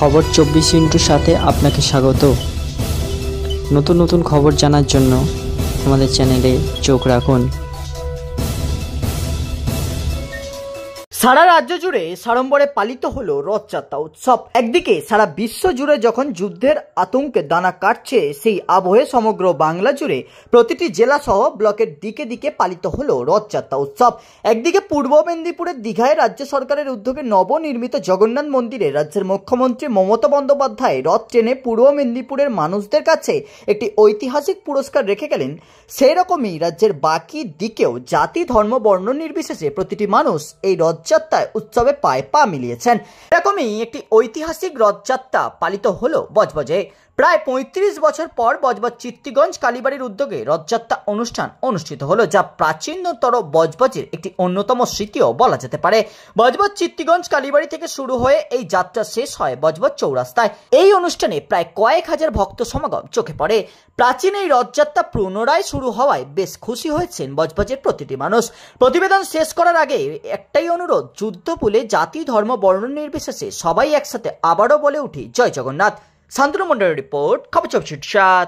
খবর 24 ইন্টুর সাথে আপনাকে স্বাগত। নতুন নতুন খবর জানার জন্য আমাদের চ্যানেলে চোখ রাখুন। সারা রাজ্য জুড়ে সাড়ম্বরে পালিত হলো রথযাত্রা উৎসব। একদিকে সারা বিশ্ব জুড়ে যখন যুদ্ধের আতঙ্কে দানা কাটছে, সেই আবহে সমগ্র বাংলা জুড়ে প্রতিটি জেলা সহ ব্লকের দিকে দিকে পালিত হলো রথযাত্রা উৎসব। একদিকে পূর্ব মেদিনীপুরের দীঘায় রাজ্য সরকারের উদ্যোগে নবনির্মিত জগন্নাথ মন্দিরে রাজ্যের মুখ্যমন্ত্রী মমতা বন্দ্যোপাধ্যায় রথ টেনে পূর্ব মেদিনীপুরের মানুষদের কাছে একটি ঐতিহাসিক পুরস্কার রেখে গেলেন। সেই রকমই রাজ্যের বাকি দিকেও জাতি ধর্ম বর্ণ নির্বিশেষে প্রতিটি মানুষ এই রথযাত্রায় উৎসবে পায়ে পা মিলিয়েছেন। এরকমই একটি ঐতিহাসিক রথযাত্রা পালিত হলো বজবজে। প্রায় ৩৫ বছর পর বজবজ চিত্তিগঞ্জ কালীবাড়ির উদ্যোগে রথযাত্রা অনুষ্ঠান অনুষ্ঠিত হলো, যা প্রাচীনতর বজবজের একটি অন্যতম স্মৃতিও বলা যেতে পারে। বজবজ চিত্তিগঞ্জ কালীবাড়ি থেকে শুরু হয়ে এই যাত্রা শেষ হয় বজবজ চৌরাস্তায়। এই অনুষ্ঠানে প্রায় কয়েক হাজার ভক্ত সমাগম চোখে পড়ে। প্রাচীন এই রথযাত্রা পুনরায় শুরু হওয়ায় বেশ খুশি হয়েছেন বজবজের প্রতিটি মানুষ। প্রতিবেদন শেষ করার আগে একটাই অনুরোধ, যুদ্ধ ভুলে জাতি ধর্ম বর্ণ নির্বিশেষে সবাই একসাথে আবারও বলে উঠি জয় জগন্নাথ। শান্তনু মন্ডলের রিপোর্ট, খবর 24/7।